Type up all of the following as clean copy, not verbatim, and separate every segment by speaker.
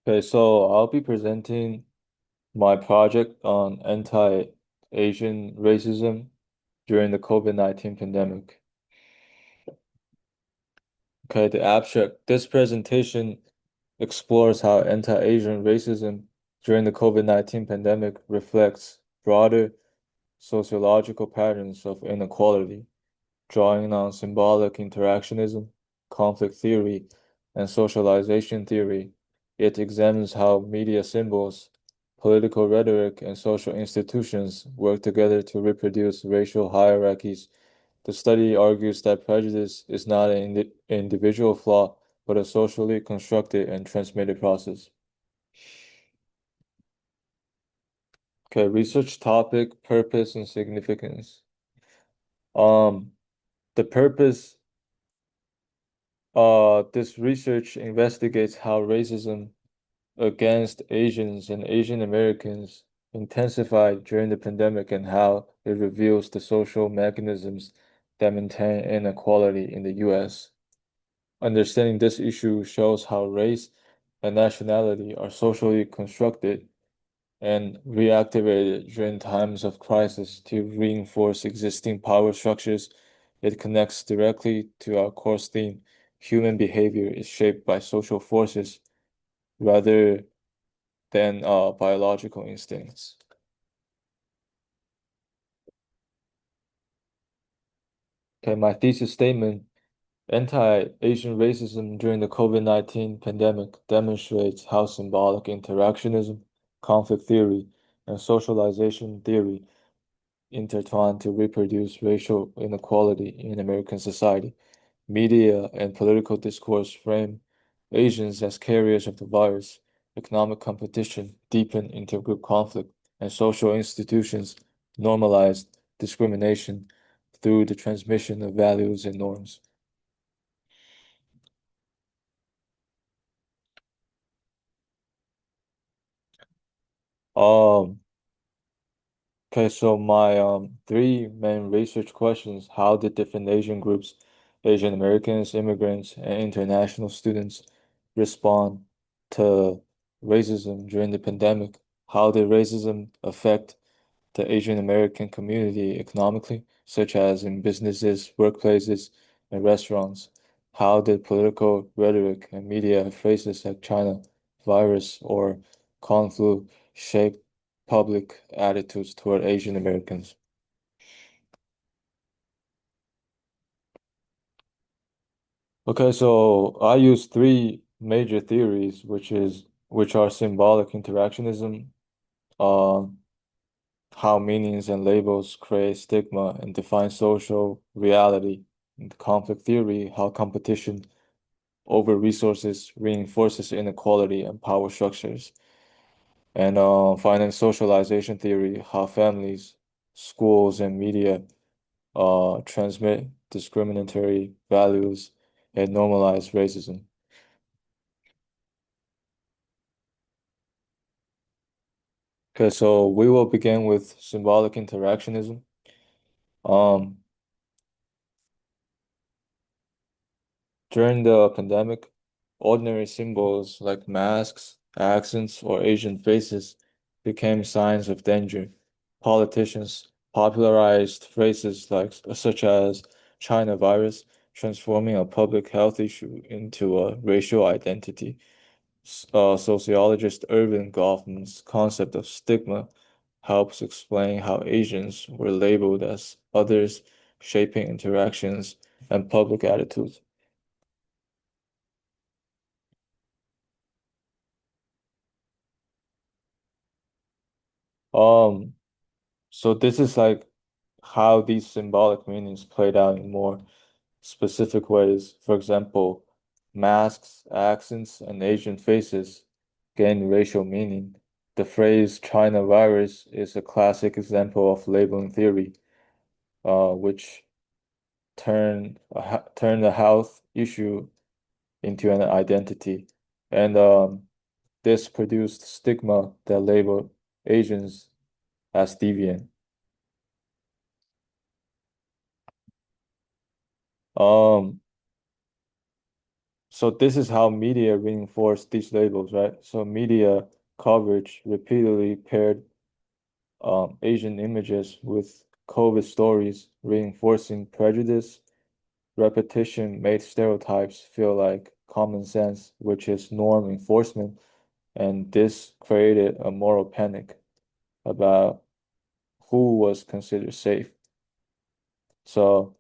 Speaker 1: Okay, so I'll be presenting my project on anti-Asian racism during the COVID-19 pandemic. Okay, the abstract. This presentation explores how anti-Asian racism during the COVID-19 pandemic reflects broader sociological patterns of inequality, drawing on symbolic interactionism, conflict theory, and socialization theory. It examines how media symbols, political rhetoric, and social institutions work together to reproduce racial hierarchies. The study argues that prejudice is not an individual flaw, but a socially constructed and transmitted process. Okay, research topic, purpose, and significance. Um, the purpose this research investigates how racism against Asians and Asian Americans intensified during the pandemic and how it reveals the social mechanisms that maintain inequality in the US. Understanding this issue shows how race and nationality are socially constructed and reactivated during times of crisis to reinforce existing power structures. It connects directly to our course theme. Human behavior is shaped by social forces rather than biological instincts. Okay, my thesis statement, anti-Asian racism during the COVID-19 pandemic demonstrates how symbolic interactionism, conflict theory, and socialization theory intertwined to reproduce racial inequality in American society. Media and political discourse frame Asians as carriers of the virus. Economic competition deepened intergroup conflict, and social institutions normalized discrimination through the transmission of values and norms. Um, Okay, so my three main research questions: how did different Asian groups, Asian Americans, immigrants, and international students respond to racism during the pandemic? How did racism affect the Asian American community economically, such as in businesses, workplaces, and restaurants? How did political rhetoric and media phrases like China virus or Kung flu shape public attitudes toward Asian Americans? Okay, so I use three major theories, which are symbolic interactionism, uh, how meanings and labels create stigma and define social reality, and conflict theory, how competition over resources reinforces inequality and power structures, and finally socialization theory, how families, schools, and media transmit discriminatory values and normalize racism. Okay, so we will begin with symbolic interactionism. Um, During the pandemic, ordinary symbols like masks, accents, or Asian faces became signs of danger. Politicians popularized phrases such as China virus, transforming a public health issue into a racial identity. Sociologist Irving Goffman's concept of stigma helps explain how Asians were labeled as others, shaping interactions and public attitudes. Um, so this is like how these symbolic meanings played out in more specific ways. For example, masks, accents, and Asian faces gain racial meaning. The phrase China virus is a classic example of labeling theory, which turn the health issue into an identity. And this produced stigma that labeled Asians as deviant. Um, So this is how media reinforce these labels, right? So media coverage repeatedly paired Asian images with COVID stories, reinforcing prejudice. Repetition made stereotypes feel like common sense, which is norm enforcement, and this created a moral panic about who was considered safe. So,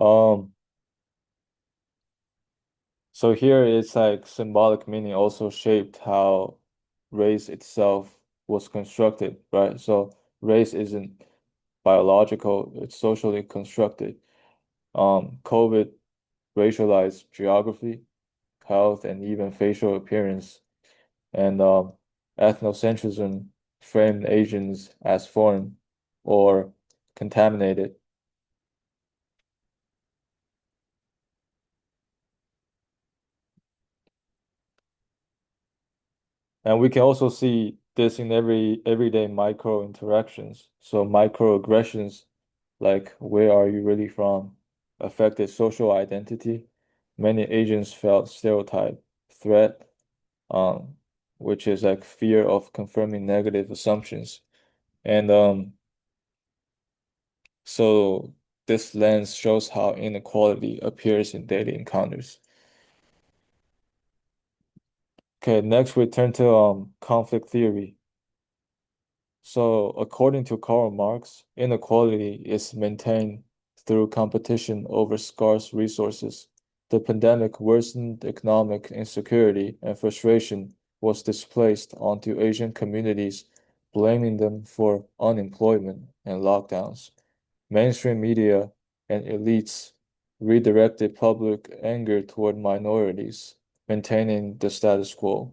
Speaker 1: um, so here it's like symbolic meaning also shaped how race itself was constructed, right? So race isn't biological, it's socially constructed. COVID racialized geography, health, and even facial appearance, and ethnocentrism framed Asians as foreign or contaminated. And we can also see this in everyday micro interactions. So microaggressions, like where are you really from, affected social identity. Many Asians felt stereotype, threat, um, which is like fear of confirming negative assumptions. And so this lens shows how inequality appears in daily encounters. Okay, next we turn to conflict theory. So, according to Karl Marx, inequality is maintained through competition over scarce resources. The pandemic worsened economic insecurity and frustration was displaced onto Asian communities, blaming them for unemployment and lockdowns. Mainstream media and elites redirected public anger toward minorities, maintaining the status quo.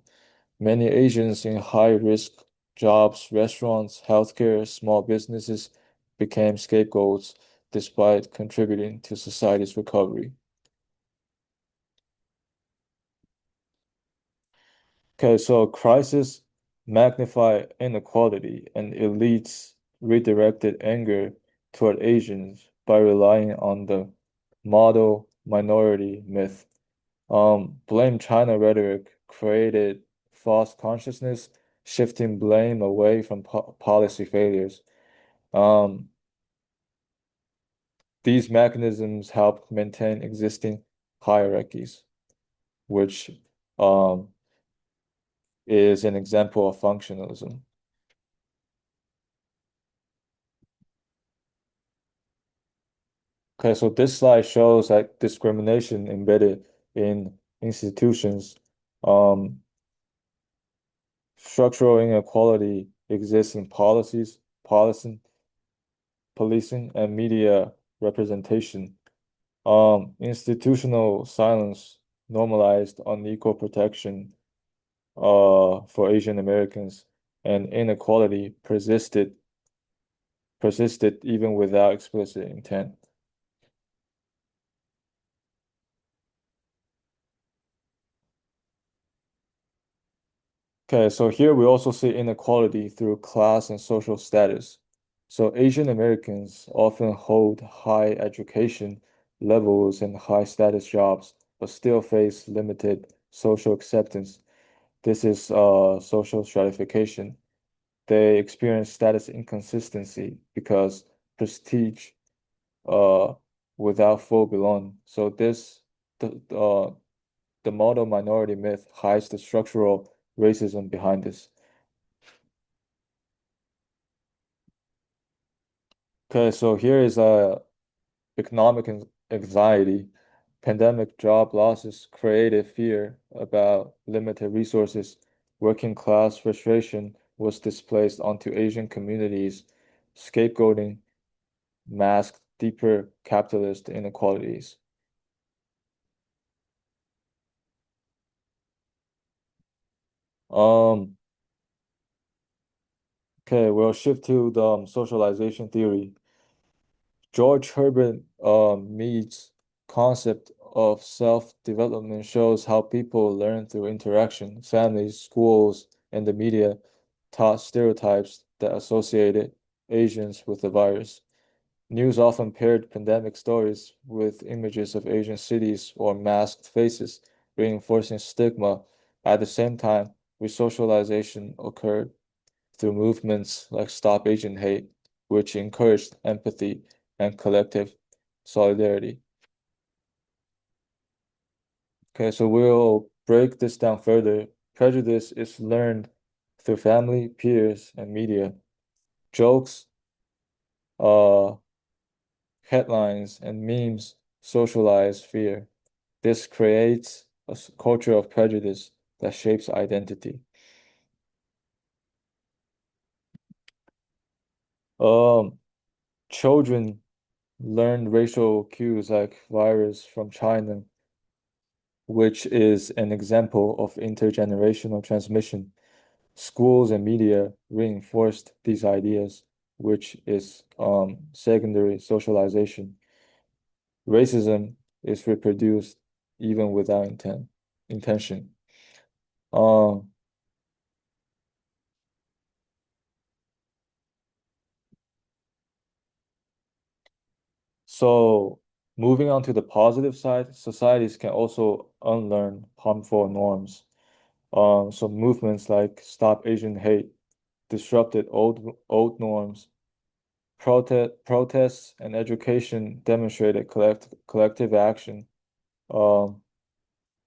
Speaker 1: Many Asians in high-risk jobs, restaurants, healthcare, small businesses became scapegoats despite contributing to society's recovery. Okay, so crisis magnify inequality and elites redirected anger toward Asians by relying on the model minority myth. Blame China rhetoric created false consciousness, shifting blame away from policy failures. Um, these mechanisms helped maintain existing hierarchies, which um, is an example of functionalism. Okay, so this slide shows like discrimination embedded in institutions. Um, Structural inequality exists in policing, and media representation. Institutional silence normalized unequal protection for Asian Americans, and inequality persisted even without explicit intent. Okay, so here we also see inequality through class and social status. So Asian Americans often hold high education levels and high status jobs, but still face limited social acceptance. This is social stratification. They experience status inconsistency because prestige uh, without full belong. So the model minority myth hides the structural racism behind this. Okay, so here is economic anxiety. Pandemic job losses created fear about limited resources. Working class frustration was displaced onto Asian communities. Scapegoating masked deeper capitalist inequalities. Um, okay, we'll shift to the socialization theory. George Herbert Mead's concept of self-development shows how people learn through interaction. Families, schools, and the media taught stereotypes that associated Asians with the virus. News often paired pandemic stories with images of Asian cities or masked faces, reinforcing stigma. At the same time, resocialization occurred through movements like Stop Asian Hate, which encouraged empathy and collective solidarity. Okay, so we'll break this down further. Prejudice is learned through family, peers, and media. Jokes, uh, headlines, and memes socialize fear. This creates a culture of prejudice that shapes identity. Um, Children learn racial cues like virus from China, which is an example of intergenerational transmission. Schools and media reinforced these ideas, which is secondary socialization. Racism is reproduced even without intention. Um, so moving on to the positive side, societies can also unlearn harmful norms. So movements like Stop Asian Hate disrupted old norms. Protests and education demonstrated collective action. Um,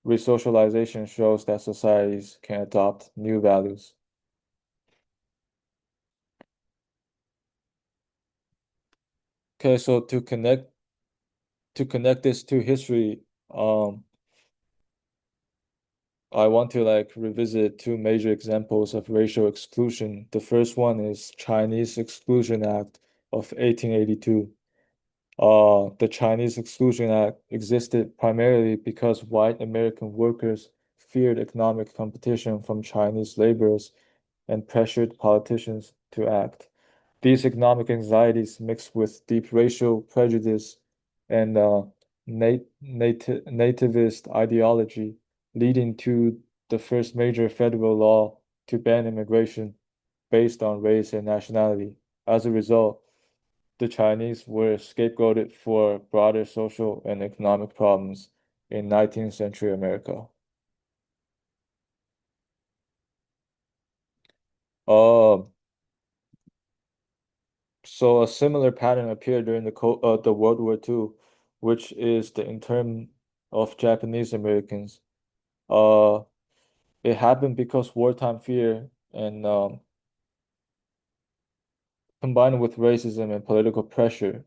Speaker 1: Resocialization shows that societies can adopt new values. Okay, so to connect this to history, I want to like revisit two major examples of racial exclusion. The first one is Chinese Exclusion Act of 1882. The Chinese Exclusion Act existed primarily because white American workers feared economic competition from Chinese laborers and pressured politicians to act. These economic anxieties mixed with deep racial prejudice and nativist ideology, leading to the first major federal law to ban immigration based on race and nationality. As a result, the Chinese were scapegoated for broader social and economic problems in 19th century America. Uh, so a similar pattern appeared during the World War II, which is the intern of Japanese Americans. Uh, it happened because wartime fear and combined with racism and political pressure,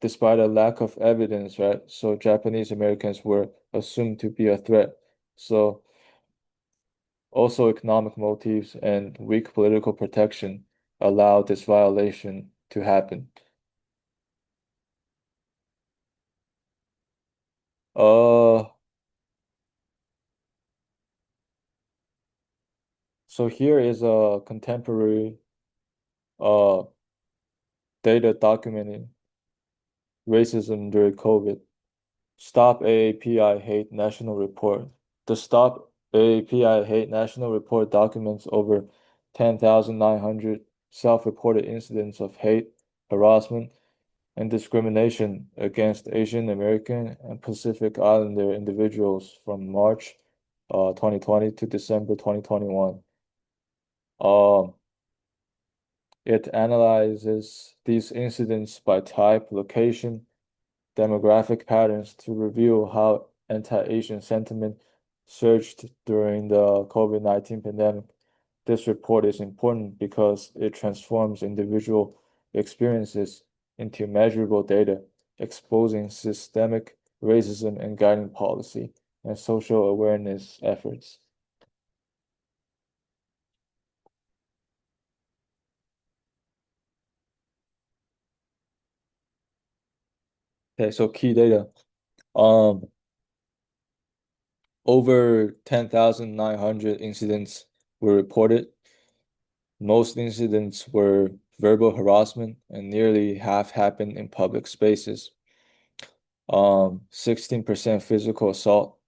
Speaker 1: despite a lack of evidence, right? So Japanese Americans were assumed to be a threat. So also, economic motives and weak political protection allowed this violation to happen. Uh, so here is a contemporary uh data documenting racism during COVID. Stop AAPI Hate National Report. The Stop AAPI Hate National Report documents over 10,900 self-reported incidents of hate, harassment, and discrimination against Asian American and Pacific Islander individuals from March 2020 to December 2021. Um, it analyzes these incidents by type, location, demographic patterns to reveal how anti-Asian sentiment surged during the COVID-19 pandemic. This report is important because it transforms individual experiences into measurable data, exposing systemic racism and guiding policy and social awareness efforts. Okay, so key data. Um, Over 10,900 incidents were reported. Most incidents were verbal harassment, and nearly half happened in public spaces. 16% physical assault.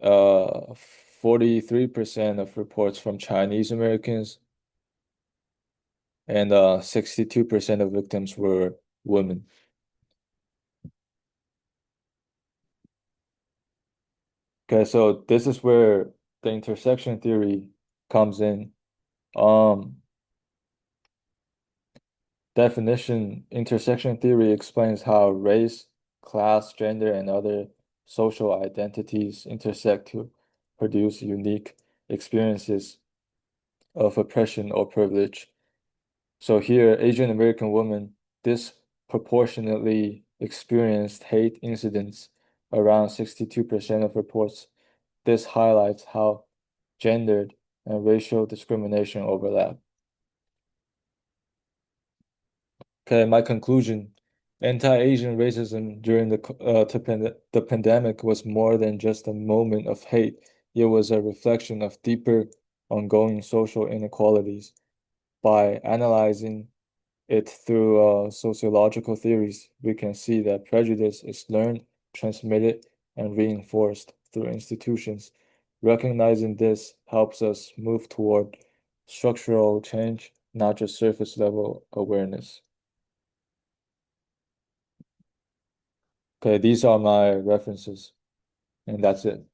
Speaker 1: 43% of reports from Chinese Americans. and 62% of victims were women. Okay, so this is where the intersection theory comes in. Um, Definition, intersection theory explains how race, class, gender, and other social identities intersect to produce unique experiences of oppression or privilege. So here, Asian American women disproportionately experienced hate incidents, around 62% of reports. This highlights how gendered and racial discrimination overlap. Okay, my conclusion. Anti-Asian racism during the pandemic was more than just a moment of hate. It was a reflection of deeper, ongoing social inequalities. By analyzing it through sociological theories, we can see that prejudice is learned, transmitted, and reinforced through institutions. Recognizing this helps us move toward structural change, not just surface level awareness. Okay, these are my references, and that's it.